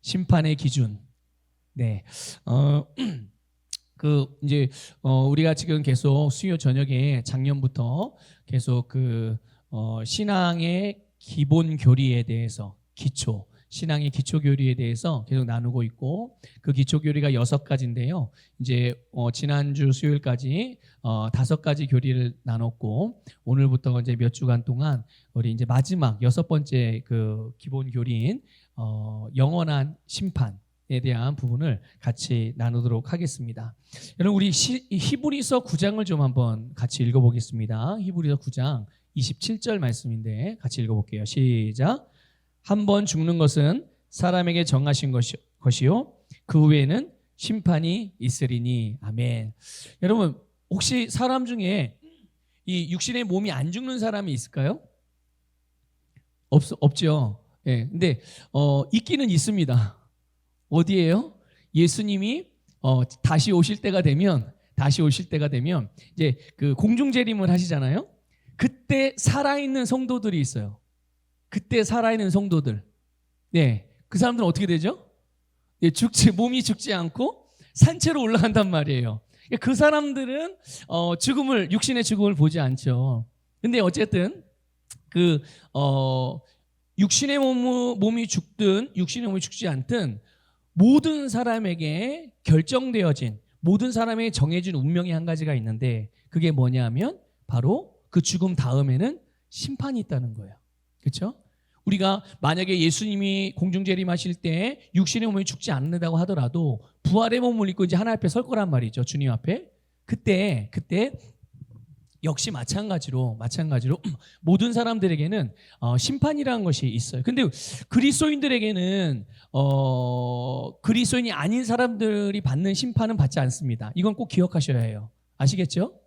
심판의 기준. 네. 우리가 지금 계속 수요 저녁에 작년부터 계속 신앙의 기본 교리에 대해서 신앙의 기초 교리에 대해서 계속 나누고 있고, 그 기초 교리가 6가지인데요. 이제 지난주 수요일까지 5가지 교리를 나눴고, 오늘부터 이제 몇 주간 동안 우리 이제 마지막 6번째 그 기본 교리인 영원한 심판에 대한 부분을 같이 나누도록 하겠습니다. 여러분, 우리 히브리서 9장을 좀 한번 같이 읽어보겠습니다. 히브리서 9장 27절 말씀인데 같이 읽어볼게요. 시작. 한 번 죽는 것은 사람에게 정하신 것이요 그 후에는 심판이 있으리니. 아멘. 여러분, 혹시 사람 중에 이 육신의 몸이 안 죽는 사람이 있을까요? 없죠. 예. 근데 있기는 있습니다. 어디예요? 예수님이 다시 오실 때가 되면 이제 그 공중 재림을 하시잖아요. 그때 살아있는 성도들이 있어요. 그때 살아있는 성도들. 네. 그 사람들은 어떻게 되죠? 네, 몸이 죽지 않고 산채로 올라간단 말이에요. 그 사람들은 육신의 죽음을 보지 않죠. 근데 어쨌든 육신의 몸이 죽든 육신의 몸이 죽지 않든 모든 사람에게 결정되어진, 모든 사람에게 정해진 운명이 한 가지가 있는데, 그게 뭐냐면 바로 그 죽음 다음에는 심판이 있다는 거예요. 그렇죠? 우리가 만약에 예수님이 공중재림하실 때 육신의 몸이 죽지 않는다고 하더라도 부활의 몸을 입고 이제 하나님 앞에 설 거란 말이죠. 주님 앞에. 그때 역시 마찬가지로 모든 사람들에게는 심판이라는 것이 있어요. 근데 그리스도인들에게는 그리스도인이 아닌 사람들이 받는 심판은 받지 않습니다. 이건 꼭 기억하셔야 해요. 아시겠죠?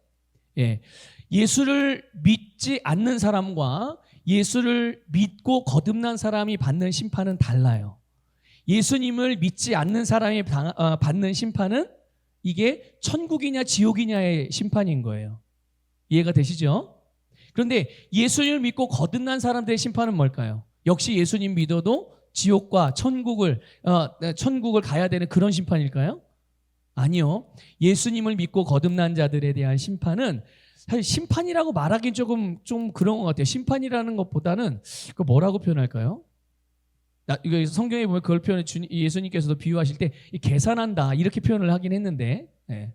예. 예수를 믿지 않는 사람과 예수를 믿고 거듭난 사람이 받는 심판은 달라요. 예수님을 믿지 않는 사람이 받는 심판은 이게 천국이냐 지옥이냐의 심판인 거예요. 이해가 되시죠? 그런데 예수님을 믿고 거듭난 사람들의 심판은 뭘까요? 역시 예수님 믿어도 지옥과 천국을 가야 되는 그런 심판일까요? 아니요. 예수님을 믿고 거듭난 자들에 대한 심판은 사실 심판이라고 말하기 좀 그런 것 같아요. 심판이라는 것보다는 그 뭐라고 표현할까요? 이거 성경에 보면 그걸 예수님께서도 비유하실 때 계산한다 이렇게 표현을 하긴 했는데, 네.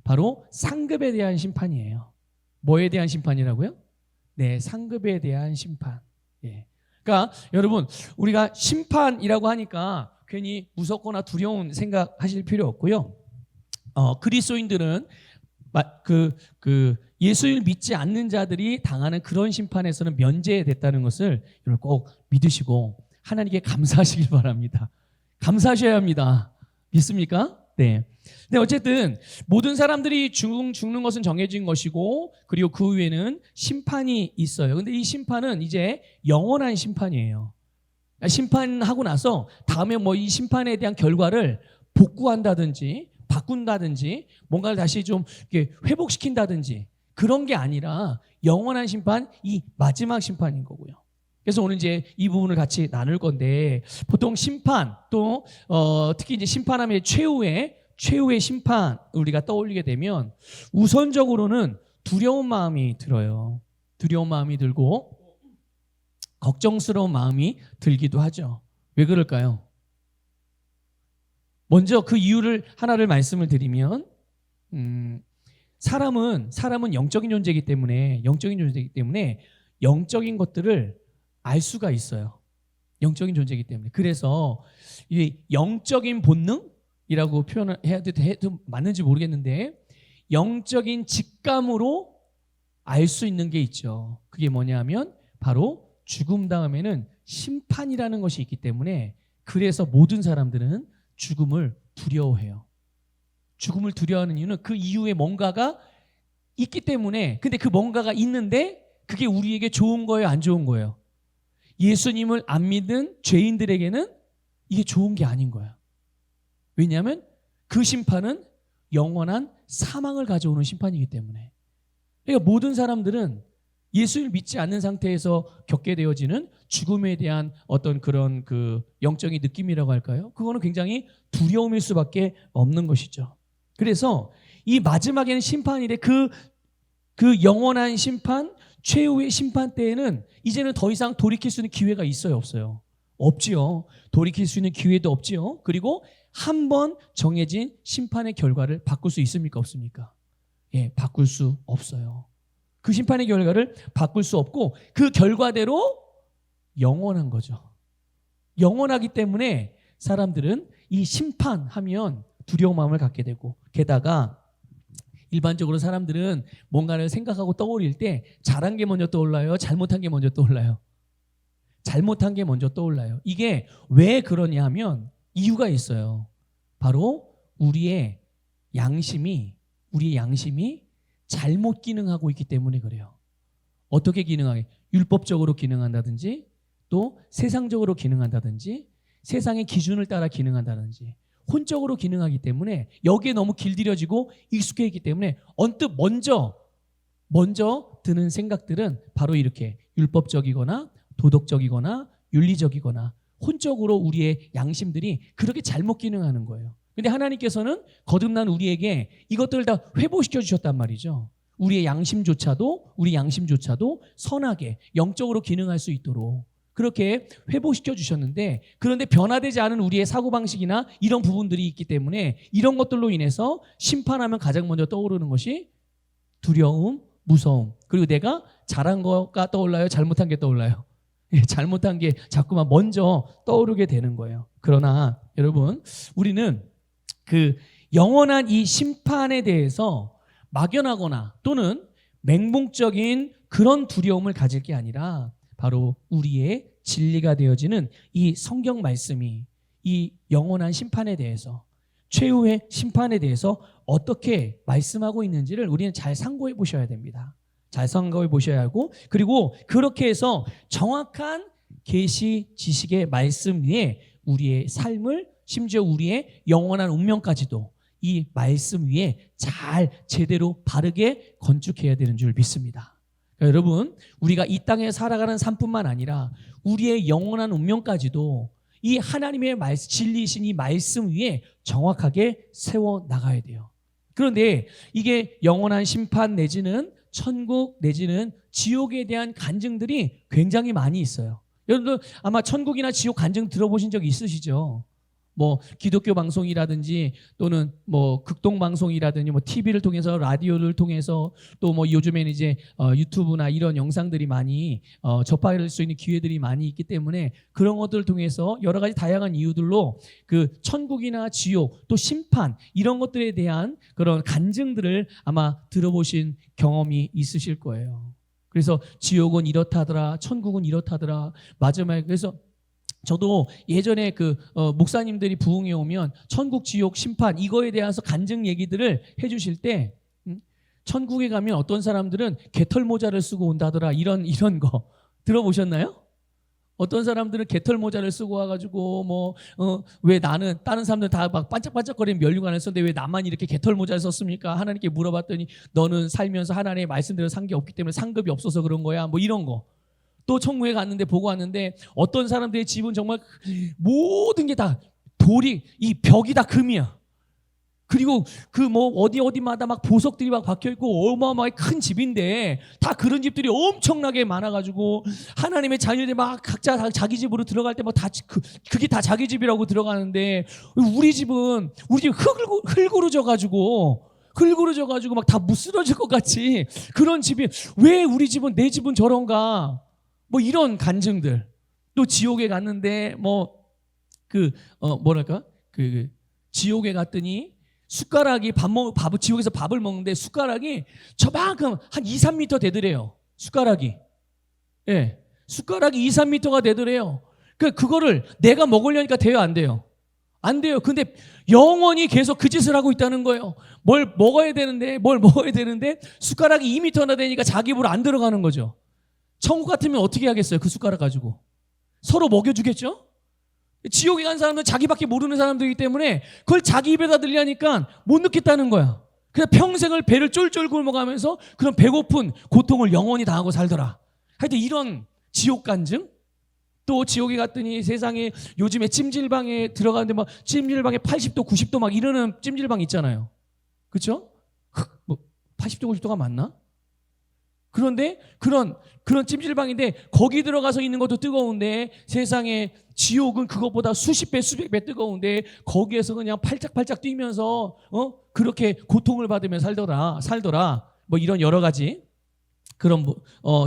바로 상급에 대한 심판이에요. 뭐에 대한 심판이라고요? 네, 상급에 대한 심판. 예. 그러니까 여러분, 우리가 심판이라고 하니까 괜히 무섭거나 두려운 생각하실 필요 없고요. 그리스도인들은 예수를 믿지 않는 자들이 당하는 그런 심판에서는 면제됐다는 것을 여러분 꼭 믿으시고 하나님께 감사하시길 바랍니다. 감사하셔야 합니다. 믿습니까? 네. 근데 어쨌든 모든 사람들이 죽는 것은 정해진 것이고, 그리고 그 후에는 심판이 있어요. 근데 이 심판은 이제 영원한 심판이에요. 심판하고 나서 다음에 이 심판에 대한 결과를 복구한다든지 바꾼다든지 뭔가를 다시 좀 이렇게 회복시킨다든지 그런 게 아니라 영원한 심판, 이 마지막 심판인 거고요. 그래서 오늘 이제 이 부분을 같이 나눌 건데, 보통 심판 또 특히 이제 심판하면 최후의 심판 우리가 떠올리게 되면 우선적으로는 두려운 마음이 들어요. 두려운 마음이 들고 걱정스러운 마음이 들기도 하죠. 왜 그럴까요? 먼저 그 이유를 하나를 말씀을 드리면, 사람은 영적인 존재이기 때문에 영적인 것들을 알 수가 있어요. 영적인 존재이기 때문에. 그래서 이 영적인 본능이라고 표현을 해도 맞는지 모르겠는데, 영적인 직감으로 알 수 있는 게 있죠. 그게 뭐냐면 바로 죽음 다음에는 심판이라는 것이 있기 때문에, 그래서 모든 사람들은 죽음을 두려워해요. 죽음을 두려워하는 이유는 그 이후에 뭔가가 있기 때문에. 근데 그 뭔가가 있는데 그게 우리에게 좋은 거예요, 안 좋은 거예요? 예수님을 안 믿는 죄인들에게는 이게 좋은 게 아닌 거예요. 왜냐하면 그 심판은 영원한 사망을 가져오는 심판이기 때문에. 그러니까 모든 사람들은 예수를 믿지 않는 상태에서 겪게 되어지는 죽음에 대한 어떤 그런 그 영적인 느낌이라고 할까요? 그거는 굉장히 두려움일 수밖에 없는 것이죠. 그래서 이 마지막에는 심판이래. 그 영원한 심판, 최후의 심판 때에는 이제는 더 이상 돌이킬 수 있는 기회가 있어요, 없어요? 없지요. 돌이킬 수 있는 기회도 없지요. 그리고 한 번 정해진 심판의 결과를 바꿀 수 있습니까, 없습니까? 예, 바꿀 수 없어요. 그 심판의 결과를 바꿀 수 없고 그 결과대로 영원한 거죠. 영원하기 때문에 사람들은 이 심판하면 두려운 마음을 갖게 되고, 게다가 일반적으로 사람들은 뭔가를 생각하고 떠올릴 때 잘한 게 먼저 떠올라요? 잘못한 게 먼저 떠올라요? 잘못한 게 먼저 떠올라요. 이게 왜 그러냐 하면 이유가 있어요. 바로 우리의 양심이 잘못 기능하고 있기 때문에 그래요. 어떻게 기능하게? 율법적으로 기능한다든지, 또 세상적으로 기능한다든지, 세상의 기준을 따라 기능한다든지, 혼적으로 기능하기 때문에 여기에 너무 길들여지고 익숙해 있기 때문에 언뜻 먼저 드는 생각들은 바로 이렇게 율법적이거나 도덕적이거나 윤리적이거나 혼적으로 우리의 양심들이 그렇게 잘못 기능하는 거예요. 근데 하나님께서는 거듭난 우리에게 이것들을 다 회복시켜 주셨단 말이죠. 우리 양심조차도 선하게 영적으로 기능할 수 있도록 그렇게 회복시켜 주셨는데, 그런데 변화되지 않은 우리의 사고방식이나 이런 부분들이 있기 때문에 이런 것들로 인해서 심판하면 가장 먼저 떠오르는 것이 두려움, 무서움, 그리고 내가 잘한 거가 떠올라요? 잘못한 게 떠올라요? 잘못한 게 자꾸만 먼저 떠오르게 되는 거예요. 그러나 여러분, 우리는 그 영원한 이 심판에 대해서 막연하거나 또는 맹목적인 그런 두려움을 가질 게 아니라 바로 우리의 진리가 되어지는 이 성경 말씀이 이 영원한 심판에 대해서, 최후의 심판에 대해서 어떻게 말씀하고 있는지를 우리는 잘 상고해 보셔야 됩니다. 잘 상고해 보셔야 하고, 그리고 그렇게 해서 정확한 계시 지식의 말씀 위에 우리의 삶을, 심지어 우리의 영원한 운명까지도 이 말씀 위에 잘 제대로 바르게 건축해야 되는 줄 믿습니다. 그러니까 여러분, 우리가 이 땅에 살아가는 삶뿐만 아니라 우리의 영원한 운명까지도 이 하나님의 진리이신 이 말씀 위에 정확하게 세워 나가야 돼요. 그런데 이게 영원한 심판 내지는 천국 내지는 지옥에 대한 간증들이 굉장히 많이 있어요. 여러분들 아마 천국이나 지옥 간증 들어보신 적 있으시죠? 뭐 기독교 방송이라든지 또는 뭐 극동 방송이라든지 뭐 TV를 통해서, 라디오를 통해서, 또 뭐 요즘에는 이제 유튜브나 이런 영상들이 많이 접할 수 있는 기회들이 많이 있기 때문에 그런 것들을 통해서 여러 가지 다양한 이유들로 그 천국이나 지옥 또 심판 이런 것들에 대한 그런 간증들을 아마 들어보신 경험이 있으실 거예요. 그래서 지옥은 이렇다더라, 천국은 이렇다더라. 마지막에 그래서 저도 예전에 목사님들이 부흥에 오면 천국, 지옥, 심판 이거에 대해서 간증 얘기들을 해주실 때, 천국에 가면 어떤 사람들은 개털 모자를 쓰고 온다더라, 이런 거 들어보셨나요? 어떤 사람들은 개털 모자를 쓰고 와가지고 왜 나는 다른 사람들 다 막 반짝반짝거리는 면류관을 썼는데 왜 나만 이렇게 개털 모자를 썼습니까? 하나님께 물어봤더니 너는 살면서 하나님의 말씀대로 산 게 없기 때문에 상급이 없어서 그런 거야, 뭐 이런 거. 또 천국에 갔는데 보고 왔는데 어떤 사람들의 집은 정말 모든 게 다 돌이, 이 벽이 다 금이야. 그리고 어디마다 막 보석들이 막 박혀있고 어마어마하게 큰 집인데 다 그런 집들이 엄청나게 많아가지고 하나님의 자녀들이 막 각자 자기 집으로 들어갈 때 막 다 그게 다 자기 집이라고 들어가는데 우리 집은 흙으로 져가지고 막 다 무스러질 것 같이 그런 집이, 왜 우리 집은, 내 집은 저런가, 뭐 이런 간증들. 또 지옥에 갔는데 지옥에 갔더니 숟가락이 지옥에서 밥을 먹는데 숟가락이 저만큼 한 2, 3m 되더래요. 숟가락이 2, 3m가 되더래요. 그거를 내가 먹으려니까 돼요, 안 돼요? 안 돼요. 근데 영원히 계속 그 짓을 하고 있다는 거예요. 뭘 먹어야 되는데 숟가락이 2m나 되니까 자기 입으로 안 들어가는 거죠. 천국 같으면 어떻게 하겠어요? 그 숟가락 가지고 서로 먹여주겠죠? 지옥에 간 사람은 자기밖에 모르는 사람들이기 때문에 그걸 자기 입에다 들려니까 못 넣겠다는 거야. 그래서 평생을 배를 쫄쫄 굶어가면서 그런 배고픈 고통을 영원히 당하고 살더라. 하여튼 이런 지옥 간증. 또 지옥에 갔더니 세상에 요즘에 찜질방에 들어가는데 막 찜질방에 80도 90도 막 이러는 찜질방 있잖아요. 그렇죠? 뭐 80도 90도가 맞나? 그런데 그런 찜질방인데 거기 들어가서 있는 것도 뜨거운데 세상에 지옥은 그것보다 수십 배 수백 배 뜨거운데 거기에서 그냥 팔짝팔짝 뛰면서 그렇게 고통을 받으며 살더라. 뭐 이런 여러 가지 그런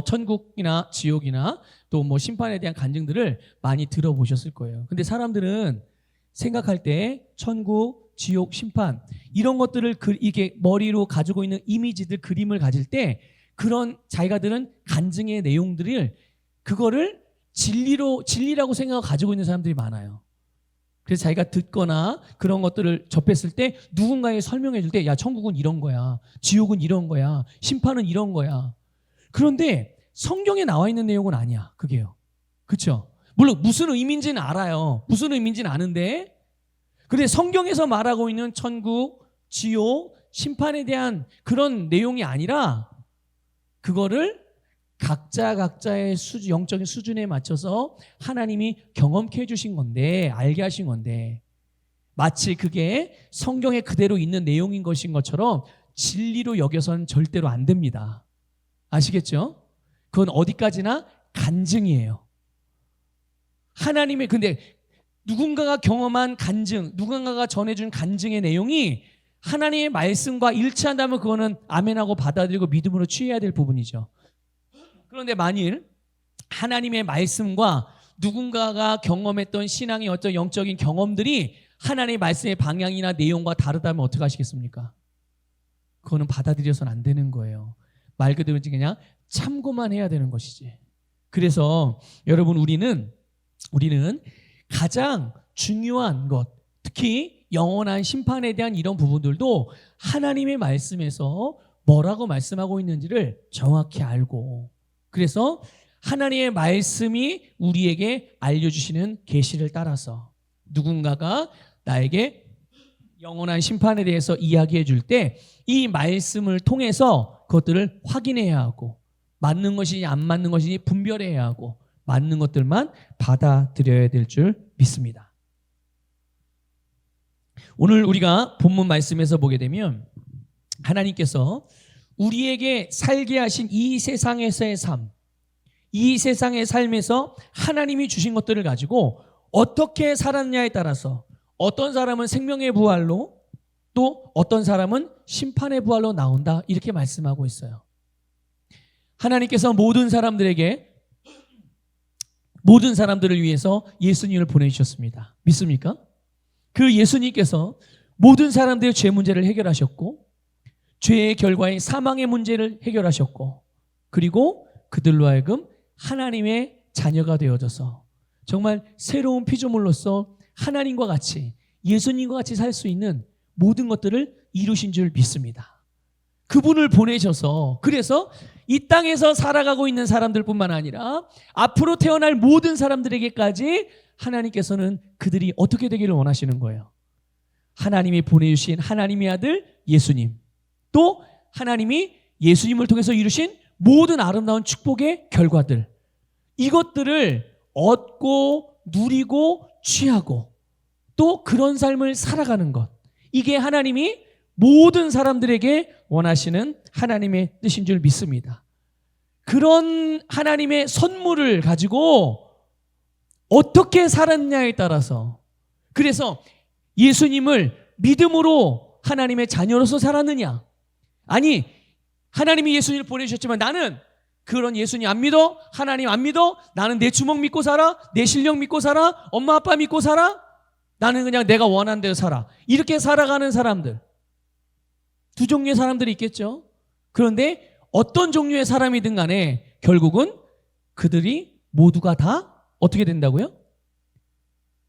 천국이나 지옥이나 또 뭐 심판에 대한 간증들을 많이 들어보셨을 거예요. 근데 사람들은 생각할 때 천국, 지옥, 심판 이런 것들을 이게 머리로 가지고 있는 이미지들, 그림을 가질 때 그런 자기가들은 간증의 내용들을 그거를 진리라고 생각하고 가지고 있는 사람들이 많아요. 그래서 자기가 듣거나 그런 것들을 접했을 때 누군가에게 설명해 줄 때 야, 천국은 이런 거야. 지옥은 이런 거야. 심판은 이런 거야. 그런데 성경에 나와 있는 내용은 아니야. 그게요. 그렇죠? 물론 무슨 의미인지는 알아요. 무슨 의미인지는 아는데 근데 성경에서 말하고 있는 천국, 지옥, 심판에 대한 그런 내용이 아니라 그거를 각자의 영적인 수준에 맞춰서 하나님이 경험케 해주신 건데, 알게 하신 건데, 마치 그게 성경에 그대로 있는 내용인 것인 것처럼 진리로 여겨서는 절대로 안 됩니다. 아시겠죠? 그건 어디까지나 간증이에요. 근데 누군가가 경험한 간증, 누군가가 전해준 간증의 내용이 하나님의 말씀과 일치한다면 그거는 아멘하고 받아들이고 믿음으로 취해야 될 부분이죠. 그런데 만일 하나님의 말씀과 누군가가 경험했던 신앙의 어떤 영적인 경험들이 하나님의 말씀의 방향이나 내용과 다르다면 어떻게 하시겠습니까? 그거는 받아들여서는 안 되는 거예요. 말 그대로 그냥 참고만 해야 되는 것이지. 그래서 여러분 우리는 가장 중요한 것, 특히 영원한 심판에 대한 이런 부분들도 하나님의 말씀에서 뭐라고 말씀하고 있는지를 정확히 알고, 그래서 하나님의 말씀이 우리에게 알려주시는 계시를 따라서 누군가가 나에게 영원한 심판에 대해서 이야기해 줄 때 이 말씀을 통해서 그것들을 확인해야 하고, 맞는 것이니 안 맞는 것이니 분별해야 하고, 맞는 것들만 받아들여야 될 줄 믿습니다. 오늘 우리가 본문 말씀에서 보게 되면 하나님께서 우리에게 살게 하신 이 세상에서의 삶, 이 세상의 삶에서 하나님이 주신 것들을 가지고 어떻게 살았냐에 따라서 어떤 사람은 생명의 부활로, 또 어떤 사람은 심판의 부활로 나온다, 이렇게 말씀하고 있어요. 하나님께서 모든 사람들을 위해서 예수님을 보내주셨습니다. 믿습니까? 그 예수님께서 모든 사람들의 죄 문제를 해결하셨고, 죄의 결과인 사망의 문제를 해결하셨고, 그리고 그들로 하여금 하나님의 자녀가 되어져서 정말 새로운 피조물로서 하나님과 같이, 예수님과 같이 살 수 있는 모든 것들을 이루신 줄 믿습니다. 그분을 보내셔서, 그래서 이 땅에서 살아가고 있는 사람들뿐만 아니라 앞으로 태어날 모든 사람들에게까지 하나님께서는 그들이 어떻게 되기를 원하시는 거예요. 하나님이 보내주신 하나님의 아들 예수님, 또 하나님이 예수님을 통해서 이루신 모든 아름다운 축복의 결과들, 이것들을 얻고 누리고 취하고 또 그런 삶을 살아가는 것, 이게 하나님이 모든 사람들에게 원하시는 하나님의 뜻인 줄 믿습니다. 그런 하나님의 선물을 가지고 어떻게 살았냐에 따라서, 그래서 예수님을 믿음으로 하나님의 자녀로서 살았느냐, 아니 하나님이 예수님을 보내주셨지만 나는 그런 예수님 안 믿어, 하나님 안 믿어, 나는 내 주먹 믿고 살아, 내 실력 믿고 살아, 엄마 아빠 믿고 살아, 나는 그냥 내가 원하는 대로 살아, 이렇게 살아가는 사람들, 두 종류의 사람들이 있겠죠. 그런데 어떤 종류의 사람이든 간에 결국은 그들이 모두가 다 어떻게 된다고요?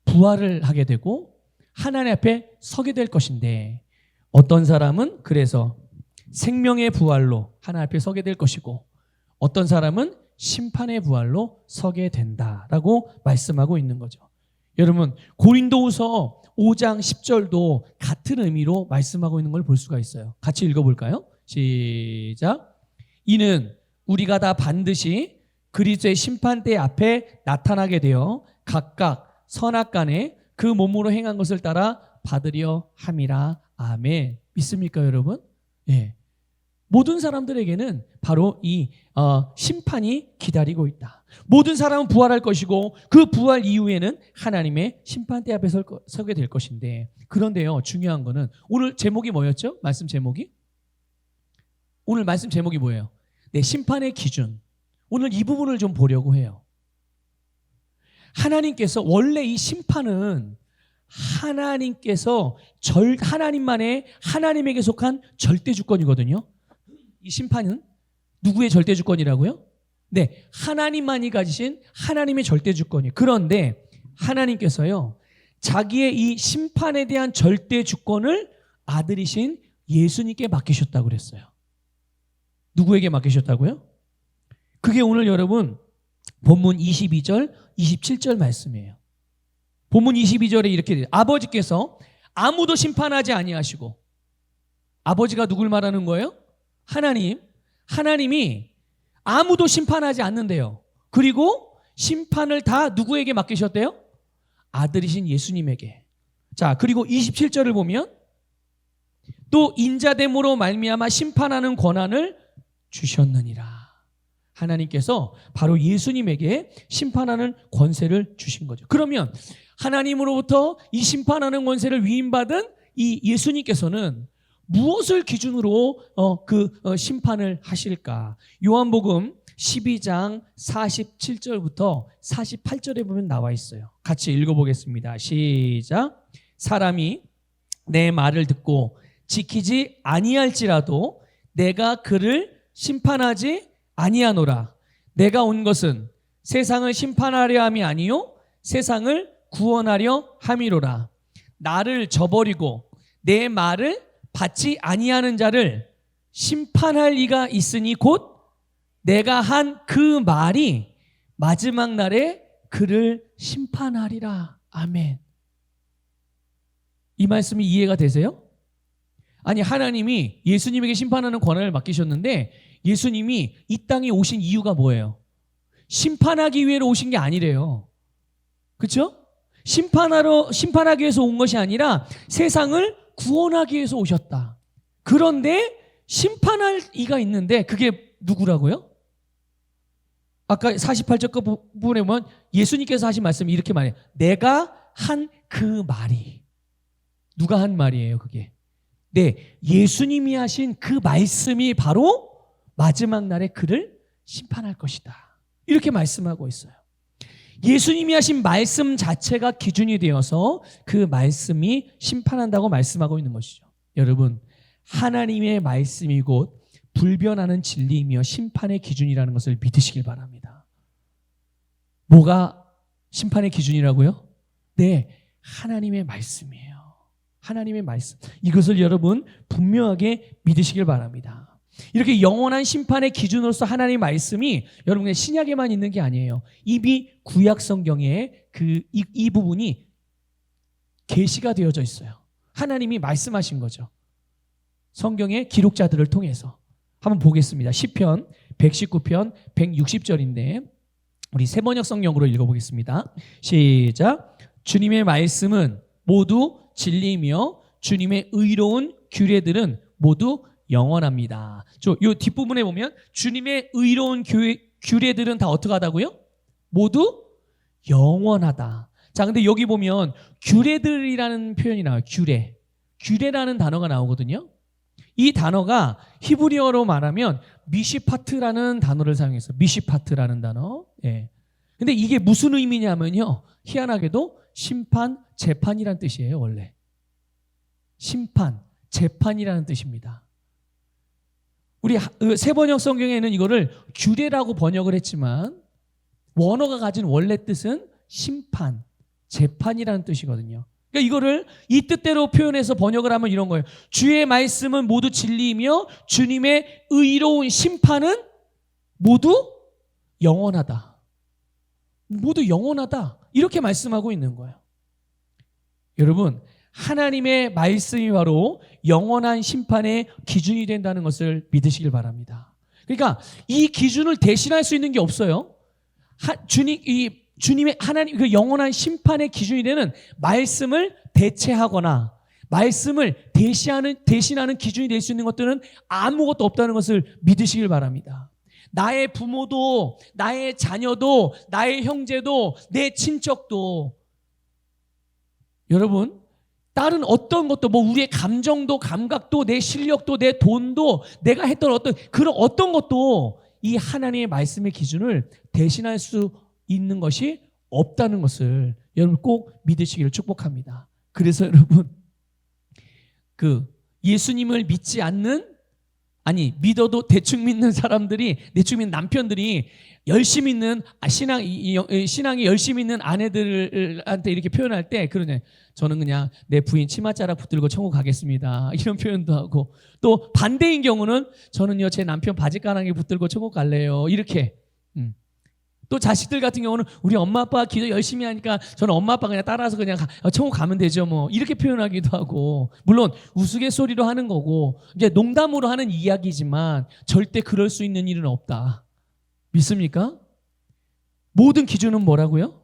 부활을 하게 되고 하나님 앞에 서게 될 것인데, 어떤 사람은 그래서 생명의 부활로 하나님 앞에 서게 될 것이고, 어떤 사람은 심판의 부활로 서게 된다라고 말씀하고 있는 거죠. 여러분, 고린도후서 5장 10절도 같은 의미로 말씀하고 있는 걸 볼 수가 있어요. 같이 읽어볼까요? 시작. 이는 우리가 다 반드시 그리스도의 심판대 앞에 나타나게 되어 각각 선악간에 그 몸으로 행한 것을 따라 받으려 함이라. 아멘. 믿습니까, 여러분? 예. 모든 사람들에게는 바로 이 심판이 기다리고 있다. 모든 사람은 부활할 것이고 그 부활 이후에는 하나님의 심판대 앞에 서게 될 것인데, 그런데요, 중요한 거는 오늘 제목이 뭐였죠? 말씀 제목이? 오늘 말씀 제목이 뭐예요? 네, 심판의 기준. 오늘 이 부분을 좀 보려고 해요. 하나님께서 원래 이 심판은 하나님께서 하나님만의 하나님에게 속한 절대 주권이거든요. 이 심판은 누구의 절대 주권이라고요? 네, 하나님만이 가지신 하나님의 절대 주권이에요. 그런데 하나님께서요, 자기의 이 심판에 대한 절대 주권을 아들이신 예수님께 맡기셨다고 그랬어요. 누구에게 맡기셨다고요? 그게 오늘 여러분 본문 22절, 27절 말씀이에요. 본문 22절에 이렇게 돼요. 아버지께서 아무도 심판하지 아니하시고, 아버지가 누굴 말하는 거예요? 하나님이 아무도 심판하지 않는데요. 그리고 심판을 다 누구에게 맡기셨대요? 아들이신 예수님에게. 자, 그리고 27절을 보면 또 인자됨으로 말미암아 심판하는 권한을 주셨느니라. 하나님께서 바로 예수님에게 심판하는 권세를 주신 거죠. 그러면 하나님으로부터 이 심판하는 권세를 위임받은 이 예수님께서는 무엇을 기준으로 심판을 하실까? 요한복음 12장 47절부터 48절에 보면 나와 있어요. 같이 읽어보겠습니다. 시작. 사람이 내 말을 듣고 지키지 아니할지라도 내가 그를 심판하지 아니하노라. 내가 온 것은 세상을 심판하려 함이 아니요 세상을 구원하려 함이로라. 나를 저버리고 내 말을 받지 아니하는 자를 심판할 이가 있으니 곧 내가 한 그 말이 마지막 날에 그를 심판하리라. 아멘. 이 말씀이 이해가 되세요? 아니, 하나님이 예수님에게 심판하는 권한을 맡기셨는데 예수님이 이 땅에 오신 이유가 뭐예요? 심판하기 위해 오신 게 아니래요. 그렇죠? 심판하기 위해서 온 것이 아니라 세상을 구원하기 위해서 오셨다. 그런데 심판할 이가 있는데 그게 누구라고요? 아까 48절 그 부분에 보면 예수님께서 하신 말씀이 이렇게 말해요. 내가 한 그 말이. 누가 한 말이에요, 그게? 네, 예수님이 하신 그 말씀이 바로 마지막 날에 그를 심판할 것이다. 이렇게 말씀하고 있어요. 예수님이 하신 말씀 자체가 기준이 되어서 그 말씀이 심판한다고 말씀하고 있는 것이죠. 여러분, 하나님의 말씀이 곧 불변하는 진리이며 심판의 기준이라는 것을 믿으시길 바랍니다. 뭐가 심판의 기준이라고요? 네, 하나님의 말씀이에요. 하나님의 말씀. 이것을 여러분 분명하게 믿으시길 바랍니다. 이렇게 영원한 심판의 기준으로서 하나님의 말씀이 여러분의 신약에만 있는 게 아니에요. 이미 구약 성경에 이 부분이 계시가 되어져 있어요. 하나님이 말씀하신 거죠. 성경의 기록자들을 통해서. 한번 보겠습니다. 시편 119편 160절인데 우리 세번역 성경으로 읽어보겠습니다. 시작. 주님의 말씀은 모두 진리이며 주님의 의로운 규례들은 모두 영원합니다. 이 뒷부분에 보면 주님의 의로운 규례들은 다 어떻게 하다고요? 모두 영원하다. 자, 근데 여기 보면 규례들이라는 표현이 나와요. 규례라는 단어가 나오거든요. 이 단어가 히브리어로 말하면 미시파트라는 단어를 사용해서 미시파트라는 단어. 예. 근데 이게 무슨 의미냐면요. 희한하게도 심판, 재판이란 뜻이에요, 원래. 심판, 재판이라는 뜻입니다. 우리 세번역 성경에는 이거를 규례라고 번역을 했지만 원어가 가진 원래 뜻은 심판, 재판이라는 뜻이거든요. 그러니까 이거를 이 뜻대로 표현해서 번역을 하면 이런 거예요. 주의 말씀은 모두 진리이며 주님의 의로운 심판은 모두 영원하다. 모두 영원하다. 이렇게 말씀하고 있는 거예요. 여러분, 하나님의 말씀이 바로 영원한 심판의 기준이 된다는 것을 믿으시길 바랍니다. 그러니까 이 기준을 대신할 수 있는 게 없어요. 주님의 하나님 그 영원한 심판의 기준이 되는 말씀을 대체하거나 말씀을 대신하는 기준이 될 수 있는 것들은 아무것도 없다는 것을 믿으시길 바랍니다. 나의 부모도, 나의 자녀도, 나의 형제도, 내 친척도, 여러분, 다른 어떤 것도, 우리의 감정도, 감각도, 내 실력도, 내 돈도, 내가 했던 그런 어떤 것도 이 하나님의 말씀의 기준을 대신할 수 있는 것이 없다는 것을 여러분 꼭 믿으시기를 축복합니다. 그래서 여러분, 예수님을 믿지 않는, 믿어도 대충 믿는 사람들이, 대충 믿는 남편들이 열심히 있는 신앙이 열심히 있는 아내들한테 이렇게 표현할 때 그러네. 저는 그냥 내 부인 치맛자락 붙들고 천국 가겠습니다. 이런 표현도 하고, 또 반대인 경우는 저는요 제 남편 바지가랑이 붙들고 천국 갈래요. 이렇게. 또 자식들 같은 경우는 우리 엄마 아빠가 기도 열심히 하니까 저는 엄마 아빠 그냥 따라서 그냥 천국 가면 되죠 이렇게 표현하기도 하고, 물론 우스갯소리로 하는 거고 이제 농담으로 하는 이야기지만 절대 그럴 수 있는 일은 없다. 믿습니까? 모든 기준은 뭐라고요?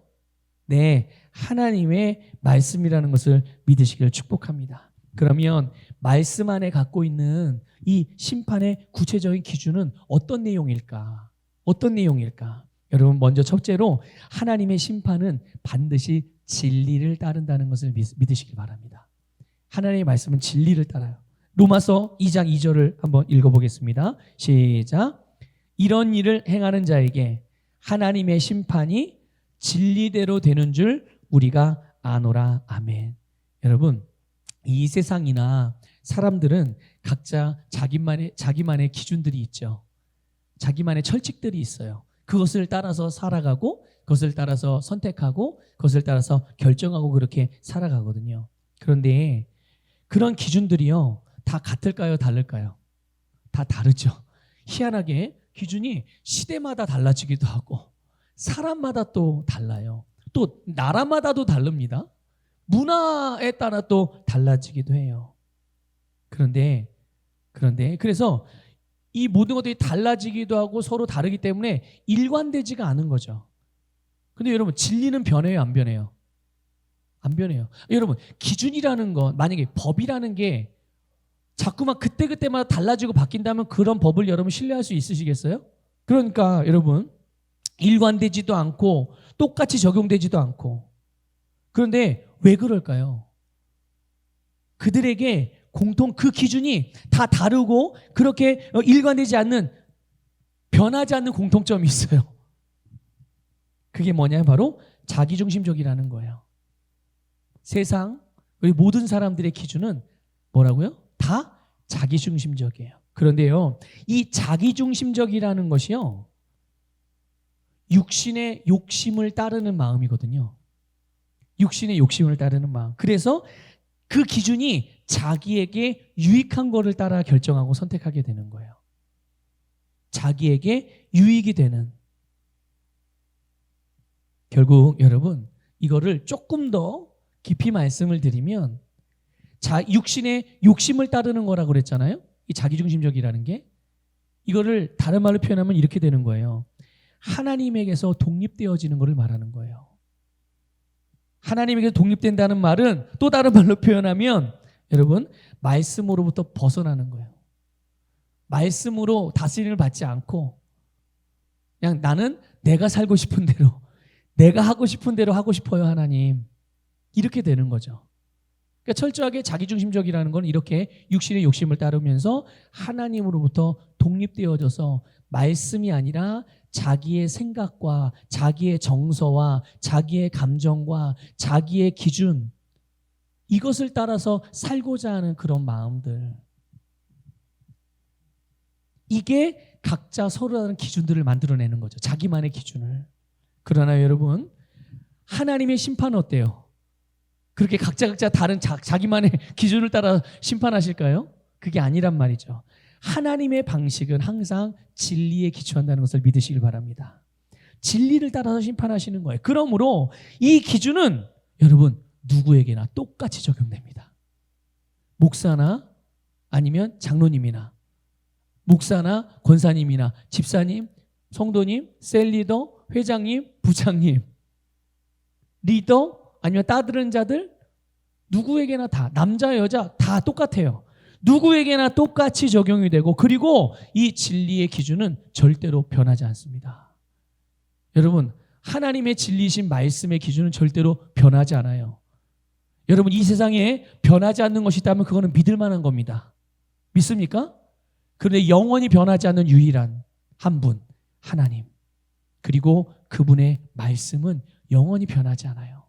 네, 하나님의 말씀이라는 것을 믿으시기를 축복합니다. 그러면 말씀 안에 갖고 있는 이 심판의 구체적인 기준은 어떤 내용일까? 여러분, 먼저 첫째로 하나님의 심판은 반드시 진리를 따른다는 것을 믿으시기 바랍니다. 하나님의 말씀은 진리를 따라요. 로마서 2장 2절을 한번 읽어보겠습니다. 시작. 이런 일을 행하는 자에게 하나님의 심판이 진리대로 되는 줄 우리가 아노라. 아멘. 여러분, 이 세상이나 사람들은 각자 자기만의 기준들이 있죠. 자기만의 철칙들이 있어요. 그것을 따라서 살아가고, 그것을 따라서 선택하고, 그것을 따라서 결정하고 그렇게 살아가거든요. 그런데 그런 기준들이요, 다 같을까요? 다를까요? 다 다르죠. 희한하게 기준이 시대마다 달라지기도 하고 사람마다 또 달라요. 또 나라마다도 다릅니다. 문화에 따라 또 달라지기도 해요. 그래서 이 모든 것들이 달라지기도 하고 서로 다르기 때문에 일관되지가 않은 거죠. 근데 여러분, 진리는 변해요, 안 변해요? 안 변해요. 여러분, 기준이라는 건, 만약에 법이라는 게 자꾸만 그때그때마다 달라지고 바뀐다면 그런 법을 여러분 신뢰할 수 있으시겠어요? 그러니까 여러분, 일관되지도 않고 똑같이 적용되지도 않고. 그런데 왜 그럴까요? 그들에게 공통 그 기준이 다 다르고 그렇게 일관되지 않는, 변하지 않는 공통점이 있어요. 그게 뭐냐? 바로 자기중심적이라는 거예요. 세상, 우리 모든 사람들의 기준은 뭐라고요? 다 자기중심적이에요. 그런데요, 이 자기중심적이라는 것이요, 육신의 욕심을 따르는 마음이거든요. 육신의 욕심을 따르는 마음. 그래서 그 기준이 자기에게 유익한 거를 따라 결정하고 선택하게 되는 거예요. 자기에게 유익이 되는. 결국 여러분, 이거를 조금 더 깊이 말씀을 드리면, 육신의 욕심을 따르는 거라고 그랬잖아요. 이 자기중심적이라는 게. 이거를 다른 말로 표현하면 이렇게 되는 거예요. 하나님에게서 독립되어지는 것을 말하는 거예요. 하나님에게서 독립된다는 말은 또 다른 말로 표현하면 여러분, 말씀으로부터 벗어나는 거예요. 말씀으로 다스림을 받지 않고 그냥 나는 내가 살고 싶은 대로, 내가 하고 싶은 대로 하고 싶어요, 하나님. 이렇게 되는 거죠. 그러니까 철저하게 자기중심적이라는 건 이렇게 육신의 욕심을 따르면서 하나님으로부터 독립되어져서 말씀이 아니라 자기의 생각과 자기의 정서와 자기의 감정과 자기의 기준, 이것을 따라서 살고자 하는 그런 마음들, 이게 각자 서로 다른 기준들을 만들어내는 거죠. 자기만의 기준을. 그러나 여러분, 하나님의 심판은 어때요? 그렇게 각자 다른 자기만의 기준을 따라 심판하실까요? 그게 아니란 말이죠. 하나님의 방식은 항상 진리에 기초한다는 것을 믿으시길 바랍니다. 진리를 따라서 심판하시는 거예요. 그러므로 이 기준은 여러분 누구에게나 똑같이 적용됩니다. 목사나 아니면 장로님이나 목사나 권사님이나 집사님, 성도님, 셀리더, 회장님, 부장님, 리더 아니면 따르는 자들 누구에게나 다 남자 여자 다 똑같아요. 누구에게나 똑같이 적용이 되고 그리고 이 진리의 기준은 절대로 변하지 않습니다. 여러분 하나님의 진리신 말씀의 기준은 절대로 변하지 않아요. 여러분 이 세상에 변하지 않는 것이 있다면 그거는 믿을 만한 겁니다. 믿습니까? 그런데 영원히 변하지 않는 유일한 한 분, 하나님. 그리고 그분의 말씀은 영원히 변하지 않아요.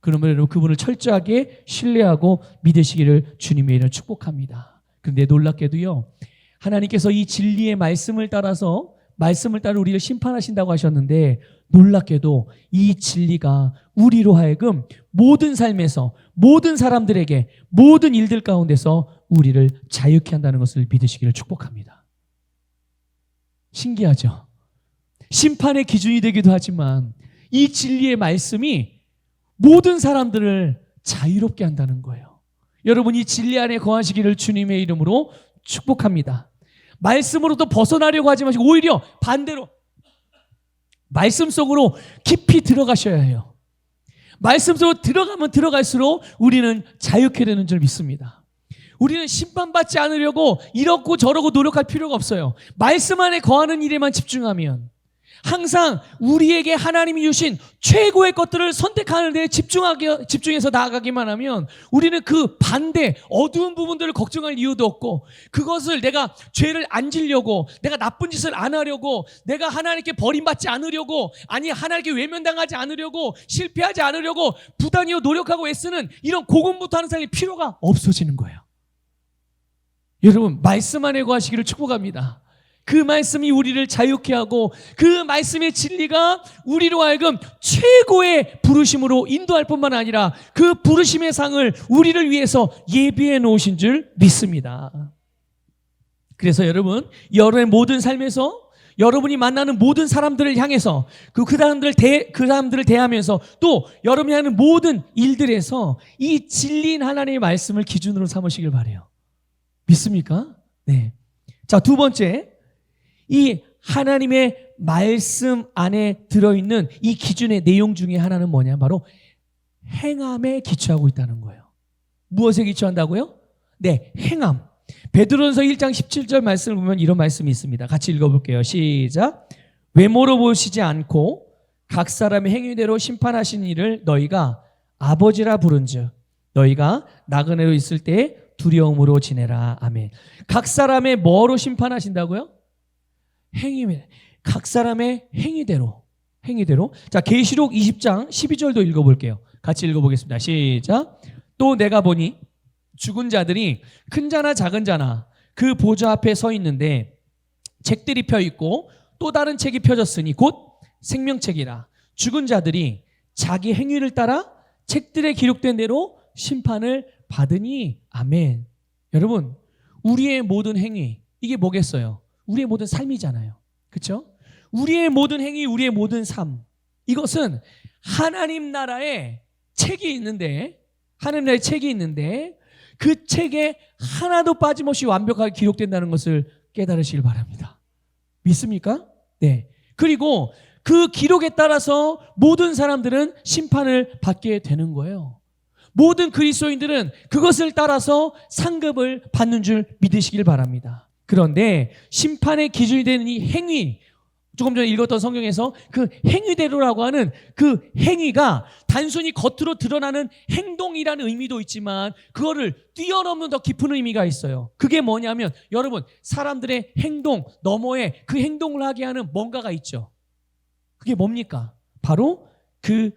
그러면 여러분 그분을 철저하게 신뢰하고 믿으시기를 주님의 이름으로 축복합니다. 그런데 놀랍게도요. 하나님께서 이 진리의 말씀을 따라 우리를 심판하신다고 하셨는데 놀랍게도 이 진리가 우리로 하여금 모든 삶에서 모든 사람들에게 모든 일들 가운데서 우리를 자유케 한다는 것을 믿으시기를 축복합니다. 신기하죠? 심판의 기준이 되기도 하지만 이 진리의 말씀이 모든 사람들을 자유롭게 한다는 거예요. 여러분 이 진리 안에 거하시기를 주님의 이름으로 축복합니다. 말씀으로도 벗어나려고 하지 마시고 오히려 반대로 말씀 속으로 깊이 들어가셔야 해요. 말씀 속으로 들어가면 들어갈수록 우리는 자유케 되는 줄 믿습니다. 우리는 심판받지 않으려고 이렇고 저러고 노력할 필요가 없어요. 말씀 안에 거하는 일에만 집중하면 항상 우리에게 하나님이 주신 최고의 것들을 선택하는 데 집중해서 나아가기만 하면 우리는 그 반대 어두운 부분들을 걱정할 이유도 없고 그것을 내가 죄를 안 지려고 내가 나쁜 짓을 안 하려고 내가 하나님께 버림받지 않으려고 아니 하나님께 외면당하지 않으려고 실패하지 않으려고 부단히 노력하고 애쓰는 이런 고군분투하는 삶이 필요가 없어지는 거예요. 여러분 말씀 안에 거하시기를 축복합니다. 그 말씀이 우리를 자유케 하고 그 말씀의 진리가 우리로 하여금 최고의 부르심으로 인도할 뿐만 아니라 그 부르심의 상을 우리를 위해서 예비해 놓으신 줄 믿습니다. 그래서 여러분 여러분의 모든 삶에서 여러분이 만나는 모든 사람들을 향해서 그 사람들을 대하면서 또 여러분이 하는 모든 일들에서 이 진리인 하나님의 말씀을 기준으로 삼으시길 바라요. 믿습니까? 네. 자, 두 번째. 이 하나님의 말씀 안에 들어있는 이 기준의 내용 중에 하나는 뭐냐? 바로 행함에 기초하고 있다는 거예요. 무엇에 기초한다고요? 네, 행함. 베드로전서 1장 17절 말씀을 보면 이런 말씀이 있습니다. 같이 읽어볼게요. 시작. 외모로 보시지 않고 각 사람의 행위대로 심판하신 이를 너희가 아버지라 부른즉 너희가 나그네로 있을 때 두려움으로 지내라. 아멘. 각 사람의 뭐로 심판하신다고요? 행위입니다. 각 사람의 행위대로. 자, 계시록 20장 12절도 읽어볼게요. 같이 읽어보겠습니다. 시작. 또 내가 보니 죽은 자들이 큰 자나 작은 자나 그 보좌 앞에 서 있는데 책들이 펴 있고 또 다른 책이 펴졌으니 곧 생명책이라. 죽은 자들이 자기 행위를 따라 책들에 기록된 대로 심판을 받으니. 아멘. 여러분, 우리의 모든 행위 이게 뭐겠어요? 우리의 모든 삶이잖아요. 그렇죠? 우리의 모든 행위, 우리의 모든 삶 이것은 하나님 나라의 책이 있는데 그 책에 하나도 빠짐없이 완벽하게 기록된다는 것을 깨달으시길 바랍니다. 믿습니까? 네. 그리고 그 기록에 따라서 모든 사람들은 심판을 받게 되는 거예요. 모든 그리스도인들은 그것을 따라서 상급을 받는 줄 믿으시길 바랍니다. 그런데 심판의 기준이 되는 이 행위, 조금 전에 읽었던 성경에서 그 행위대로라고 하는 그 행위가 단순히 겉으로 드러나는 행동이라는 의미도 있지만 그거를 뛰어넘는 더 깊은 의미가 있어요. 그게 뭐냐면 여러분 사람들의 행동 너머에 그 행동을 하게 하는 뭔가가 있죠. 그게 뭡니까? 바로 그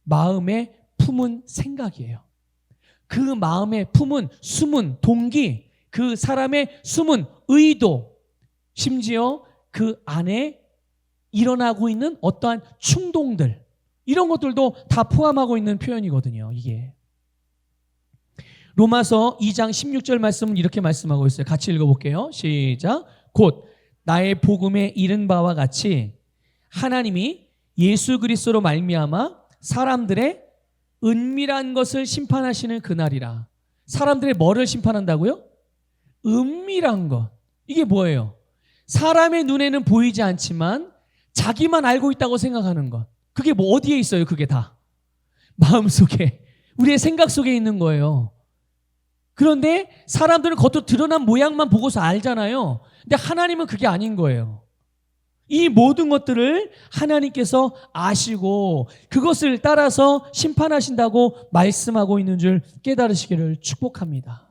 마음에 품은 생각이에요. 그 마음에 품은 숨은 동기, 그 사람의 숨은 의도, 심지어 그 안에 일어나고 있는 어떠한 충동들, 이런 것들도 다 포함하고 있는 표현이거든요. 이게 로마서 2장 16절 말씀은 이렇게 말씀하고 있어요. 같이 읽어볼게요. 시작. 곧 나의 복음에 이른 바와 같이 하나님이 예수 그리스도로 말미암아 사람들의 은밀한 것을 심판하시는 그날이라. 사람들의 뭐를 심판한다고요? 은밀한 것. 이게 뭐예요? 사람의 눈에는 보이지 않지만 자기만 알고 있다고 생각하는 것. 그게 뭐 어디에 있어요? 그게 다 마음속에, 우리의 생각 속에 있는 거예요. 그런데 사람들은 겉으로 드러난 모양만 보고서 알잖아요. 근데 하나님은 그게 아닌 거예요. 이 모든 것들을 하나님께서 아시고 그것을 따라서 심판하신다고 말씀하고 있는 줄 깨달으시기를 축복합니다.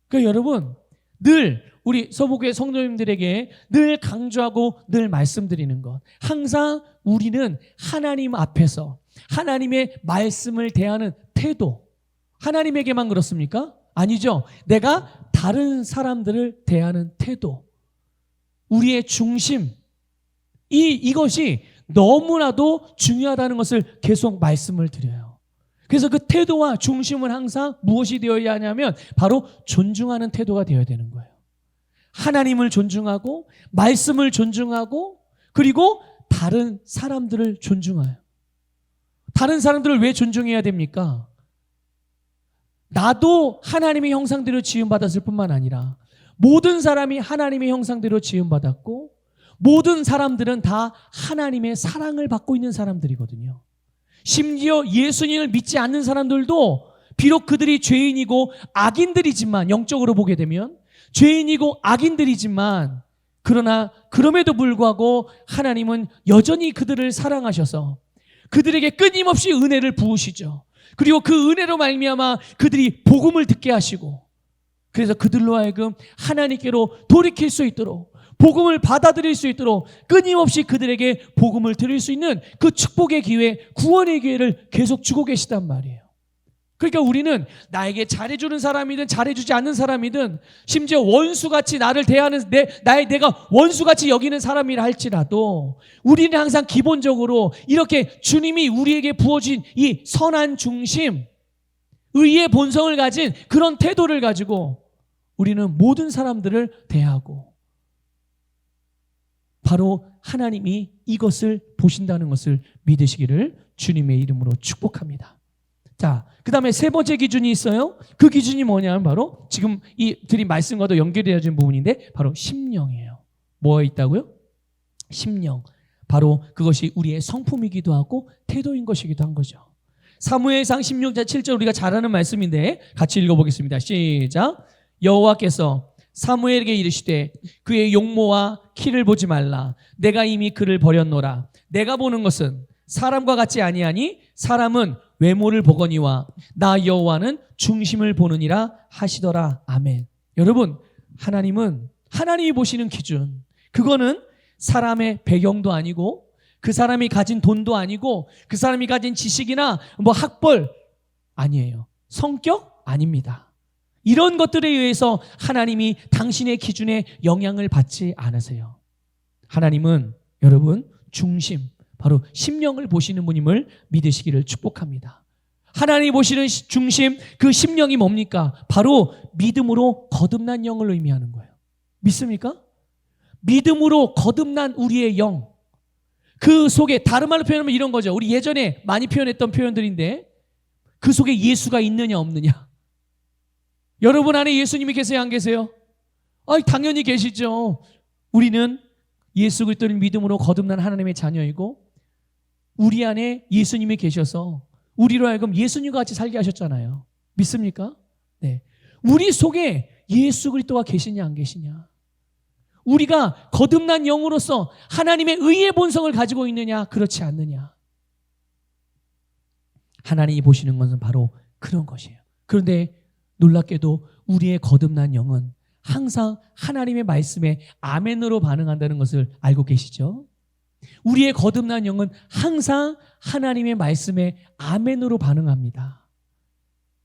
그러니까 여러분, 늘 우리 서부교회 성도님들에게 늘 강조하고 늘 말씀드리는 것, 항상 우리는 하나님 앞에서 하나님의 말씀을 대하는 태도, 하나님에게만 그렇습니까? 아니죠. 내가 다른 사람들을 대하는 태도, 우리의 중심, 이것이 너무나도 중요하다는 것을 계속 말씀을 드려요. 그래서 그 태도와 중심은 항상 무엇이 되어야 하냐면 바로 존중하는 태도가 되어야 되는 거예요. 하나님을 존중하고 말씀을 존중하고 그리고 다른 사람들을 존중해요. 다른 사람들을 왜 존중해야 됩니까? 나도 하나님의 형상대로 지음받았을 뿐만 아니라 모든 사람이 하나님의 형상대로 지음받았고 모든 사람들은 다 하나님의 사랑을 받고 있는 사람들이거든요. 심지어 예수님을 믿지 않는 사람들도 비록 그들이 죄인이고 악인들이지만, 영적으로 보게 되면 죄인이고 악인들이지만, 그러나 그럼에도 불구하고 하나님은 여전히 그들을 사랑하셔서 그들에게 끊임없이 은혜를 부으시죠. 그리고 그 은혜로 말미암아 그들이 복음을 듣게 하시고, 그래서 그들로 하여금 하나님께로 돌이킬 수 있도록, 복음을 받아들일 수 있도록 끊임없이 그들에게 복음을 드릴 수 있는 그 축복의 기회, 구원의 기회를 계속 주고 계시단 말이에요. 그러니까 우리는 나에게 잘해주는 사람이든 잘해주지 않는 사람이든, 심지어 원수같이 나를 대하는 내가 원수같이 여기는 사람이라 할지라도 우리는 항상 기본적으로 이렇게 주님이 우리에게 부어준 이 선한 중심, 의의 본성을 가진 그런 태도를 가지고 우리는 모든 사람들을 대하고, 바로 하나님이 이것을 보신다는 것을 믿으시기를 주님의 이름으로 축복합니다. 자, 그 다음에 세 번째 기준이 있어요. 그 기준이 뭐냐면 바로 지금 이 드린 말씀과도 연결되어진 부분인데 바로 심령이에요. 뭐에 있다고요? 심령. 바로 그것이 우리의 성품이기도 하고 태도인 것이기도 한 거죠. 사무엘상 16장 7절 우리가 잘 아는 말씀인데 같이 읽어보겠습니다. 시작. 여호와께서 사무엘에게 이르시되 그의 용모와 키를 보지 말라. 내가 이미 그를 버렸노라. 내가 보는 것은 사람과 같지 아니하니 사람은 외모를 보거니와 나 여호와는 중심을 보느니라 하시더라. 아멘. 여러분, 하나님이 보시는 기준, 그거는 사람의 배경도 아니고 그 사람이 가진 돈도 아니고 그 사람이 가진 지식이나 뭐 학벌 아니에요. 성격 아닙니다. 이런 것들에 의해서 하나님이 당신의 기준에 영향을 받지 않으세요. 하나님은 여러분 중심, 바로 심령을 보시는 분임을 믿으시기를 축복합니다. 하나님이 보시는 중심, 그 심령이 뭡니까? 바로 믿음으로 거듭난 영을 의미하는 거예요. 믿습니까? 믿음으로 거듭난 우리의 영, 그 속에, 다른 말로 표현하면 이런 거죠. 우리 예전에 많이 표현했던 표현들인데 그 속에 예수가 있느냐 없느냐. 여러분 안에 예수님이 계세요, 안 계세요? 당연히 계시죠. 우리는 예수 그리스도를 믿음으로 거듭난 하나님의 자녀이고 우리 안에 예수님이 계셔서 우리로 하여금 예수님과 같이 살게 하셨잖아요. 믿습니까? 네. 우리 속에 예수 그리스도가 계시냐 안 계시냐, 우리가 거듭난 영으로서 하나님의 의의 본성을 가지고 있느냐 그렇지 않느냐, 하나님이 보시는 것은 바로 그런 것이에요. 그런데 놀랍게도 우리의 거듭난 영은 항상 하나님의 말씀에 아멘으로 반응한다는 것을 알고 계시죠? 우리의 거듭난 영은 항상 하나님의 말씀에 아멘으로 반응합니다.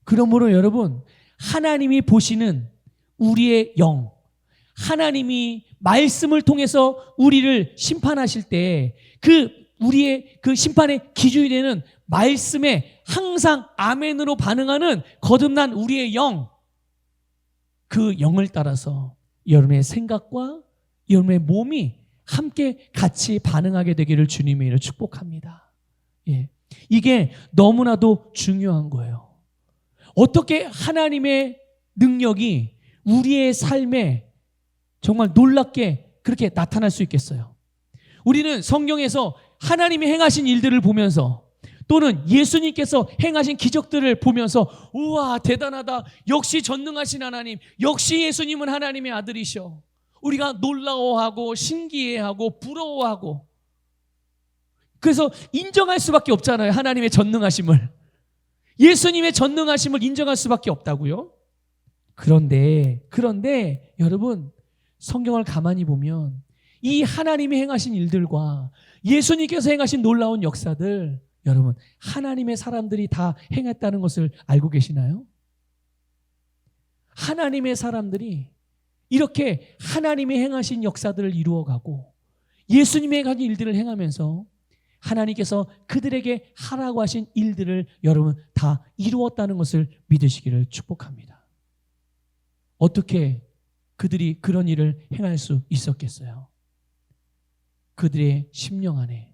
그러므로 여러분, 하나님이 보시는 우리의 영, 하나님이 말씀을 통해서 우리를 심판하실 때 우리의 그 심판의 기준이 되는 말씀에 항상 아멘으로 반응하는 거듭난 우리의 영, 그 영을 따라서 여러분의 생각과 여러분의 몸이 함께 같이 반응하게 되기를 주님의 이름으로 축복합니다. 예. 이게 너무나도 중요한 거예요. 어떻게 하나님의 능력이 우리의 삶에 정말 놀랍게 그렇게 나타날 수 있겠어요? 우리는 성경에서 하나님이 행하신 일들을 보면서 또는 예수님께서 행하신 기적들을 보면서 우와 대단하다, 역시 전능하신 하나님, 역시 예수님은 하나님의 아들이셔, 우리가 놀라워하고 신기해하고 부러워하고, 그래서 인정할 수밖에 없잖아요. 하나님의 전능하심을, 예수님의 전능하심을 인정할 수밖에 없다고요. 그런데 여러분, 성경을 가만히 보면 이 하나님이 행하신 일들과 예수님께서 행하신 놀라운 역사들, 여러분, 하나님의 사람들이 다 행했다는 것을 알고 계시나요? 하나님의 사람들이 이렇게 하나님이 행하신 역사들을 이루어가고 예수님이 행하신 일들을 행하면서 하나님께서 그들에게 하라고 하신 일들을 여러분 다 이루었다는 것을 믿으시기를 축복합니다. 어떻게 그들이 그런 일을 행할 수 있었겠어요? 그들의 심령 안에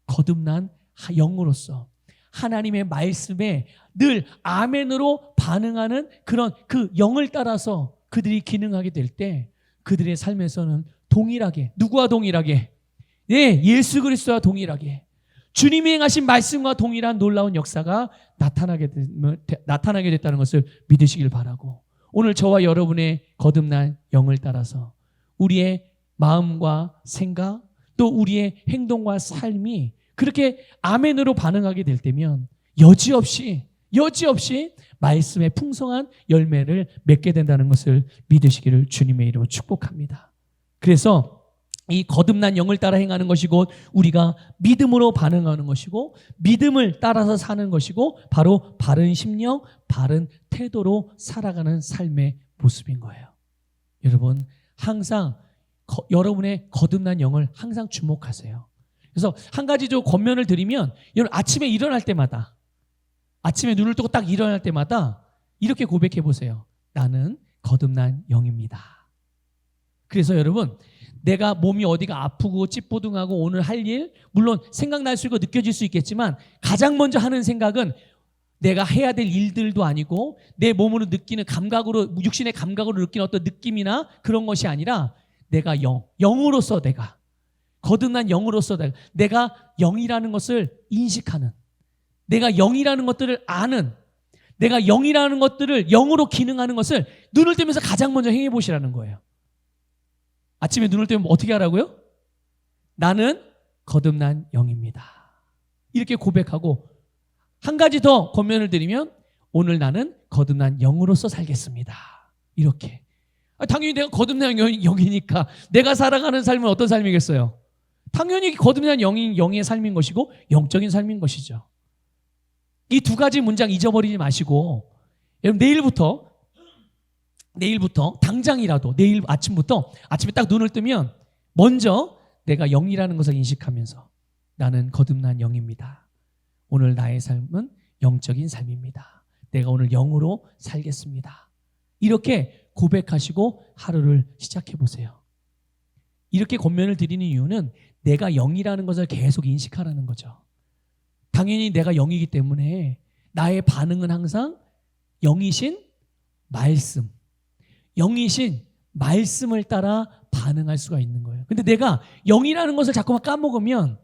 거듭난 영으로서 하나님의 말씀에 늘 아멘으로 반응하는 그런 그 영을 따라서 그들이 기능하게 될 때 그들의 삶에서는 동일하게, 누구와 동일하게? 네, 예수 그리스도와 동일하게 주님이 행하신 말씀과 동일한 놀라운 역사가 나타나게 됐다는 것을 믿으시길 바라고, 오늘 저와 여러분의 거듭난 영을 따라서 우리의 마음과 생각 또 우리의 행동과 삶이 그렇게 아멘으로 반응하게 될 때면 여지없이 말씀의 풍성한 열매를 맺게 된다는 것을 믿으시기를 주님의 이름으로 축복합니다. 그래서 이 거듭난 영을 따라 행하는 것이 곧 우리가 믿음으로 반응하는 것이고 믿음을 따라서 사는 것이고 바로 바른 심령, 바른 태도로 살아가는 삶의 모습인 거예요. 여러분, 항상 여러분의 거듭난 영을 항상 주목하세요. 그래서 한 가지 좀 권면을 드리면, 여러분 아침에 일어날 때마다, 아침에 눈을 뜨고 딱 일어날 때마다 이렇게 고백해 보세요. 나는 거듭난 영입니다. 그래서 여러분, 내가 몸이 어디가 아프고 찌뿌둥하고 오늘 할 일, 물론 생각날 수 있고 느껴질 수 있겠지만 가장 먼저 하는 생각은 내가 해야 될 일들도 아니고 내 몸으로 느끼는 감각으로, 육신의 감각으로 느끼는 어떤 느낌이나 그런 것이 아니라 내가 영으로서, 내가 거듭난 영으로서 내가 영이라는 것을 인식하는, 내가 영이라는 것들을 아는, 내가 영이라는 것들을 영으로 기능하는 것을 눈을 뜨면서 가장 먼저 행해 보시라는 거예요. 아침에 눈을 뜨면 어떻게 하라고요? 나는 거듭난 영입니다. 이렇게 고백하고, 한 가지 더 권면을 드리면 오늘 나는 거듭난 영으로서 살겠습니다. 이렇게. 당연히 내가 거듭난 영이니까 내가 살아가는 삶은 어떤 삶이겠어요? 당연히 거듭난 영의 삶인 것이고 영적인 삶인 것이죠. 이 두 가지 문장 잊어버리지 마시고, 여러분 내일부터 당장이라도 내일 아침에 딱 눈을 뜨면 먼저 내가 영이라는 것을 인식하면서 나는 거듭난 영입니다. 오늘 나의 삶은 영적인 삶입니다. 내가 오늘 영으로 살겠습니다. 이렇게 고백하시고 하루를 시작해 보세요. 이렇게 권면을 드리는 이유는 내가 영이라는 것을 계속 인식하라는 거죠. 당연히 내가 영이기 때문에 나의 반응은 항상 영이신 말씀, 영이신 말씀을 따라 반응할 수가 있는 거예요. 근데 내가 영이라는 것을 자꾸만 까먹으면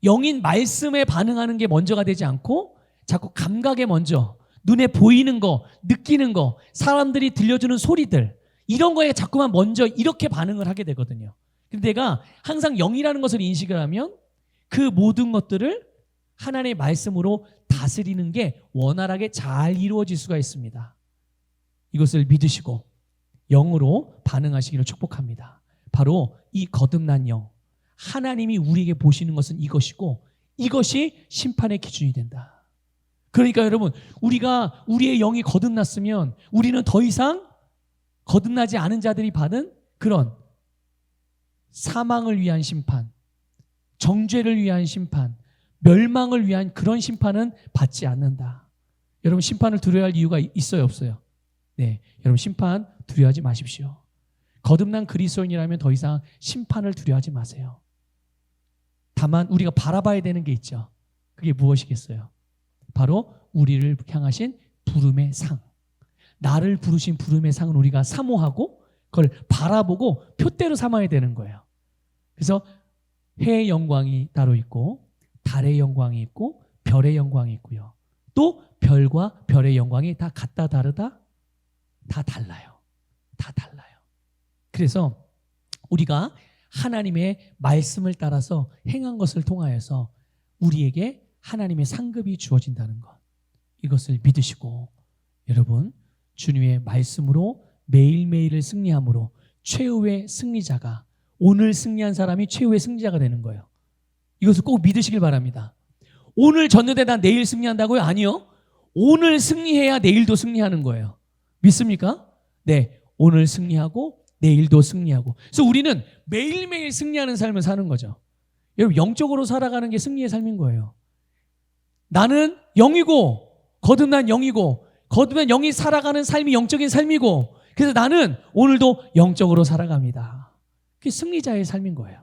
영인 말씀에 반응하는 게 먼저가 되지 않고 자꾸 감각에 먼저, 눈에 보이는 거, 느끼는 거, 사람들이 들려주는 소리들, 이런 거에 자꾸만 먼저 이렇게 반응을 하게 되거든요. 근데 내가 항상 영이라는 것을 인식을 하면 그 모든 것들을 하나님의 말씀으로 다스리는 게 원활하게 잘 이루어질 수가 있습니다. 이것을 믿으시고 영으로 반응하시기를 축복합니다. 바로 이 거듭난 영, 하나님이 우리에게 보시는 것은 이것이고 이것이 심판의 기준이 된다. 그러니까 여러분, 우리의 영이 거듭났으면 우리는 더 이상 거듭나지 않은 자들이 받은 그런 사망을 위한 심판, 정죄를 위한 심판, 멸망을 위한 그런 심판은 받지 않는다. 여러분, 심판을 두려워야 할 이유가 있어요, 없어요? 네, 여러분 심판 두려워하지 마십시오. 거듭난 그리스도인이라면 더 이상 심판을 두려워하지 마세요. 다만 우리가 바라봐야 되는 게 있죠. 그게 무엇이겠어요? 바로 우리를 향하신 부름의 상. 나를 부르신 부름의 상은 우리가 사모하고 그걸 바라보고 표대로 삼아야 되는 거예요. 그래서 해의 영광이 따로 있고 달의 영광이 있고 별의 영광이 있고요. 또 별과 별의 영광이 다 같다 다르다? 다 달라요. 다 달라요. 그래서 우리가 하나님의 말씀을 따라서 행한 것을 통하여서 우리에게 하나님의 상급이 주어진다는 것, 이것을 믿으시고 여러분 주님의 말씀으로 매일매일을 승리함으로 최후의 승리자가, 오늘 승리한 사람이 최후의 승리자가 되는 거예요. 이것을 꼭 믿으시길 바랍니다. 오늘 졌는데 난 내일 승리한다고요? 아니요. 오늘 승리해야 내일도 승리하는 거예요. 믿습니까? 네, 오늘 승리하고 내일도 승리하고. 그래서 우리는 매일매일 승리하는 삶을 사는 거죠. 여러분 영적으로 살아가는 게 승리의 삶인 거예요. 나는 영이고 거듭난 영이고 거듭난 영이 살아가는 삶이 영적인 삶이고, 그래서 나는 오늘도 영적으로 살아갑니다. 그게 승리자의 삶인 거예요.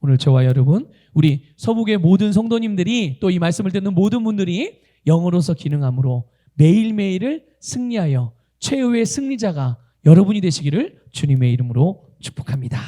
오늘 저와 여러분, 우리 서북의 모든 성도님들이 또 이 말씀을 듣는 모든 분들이 영으로서 기능함으로 매일매일을 승리하여 최후의 승리자가 여러분이 되시기를 주님의 이름으로 축복합니다.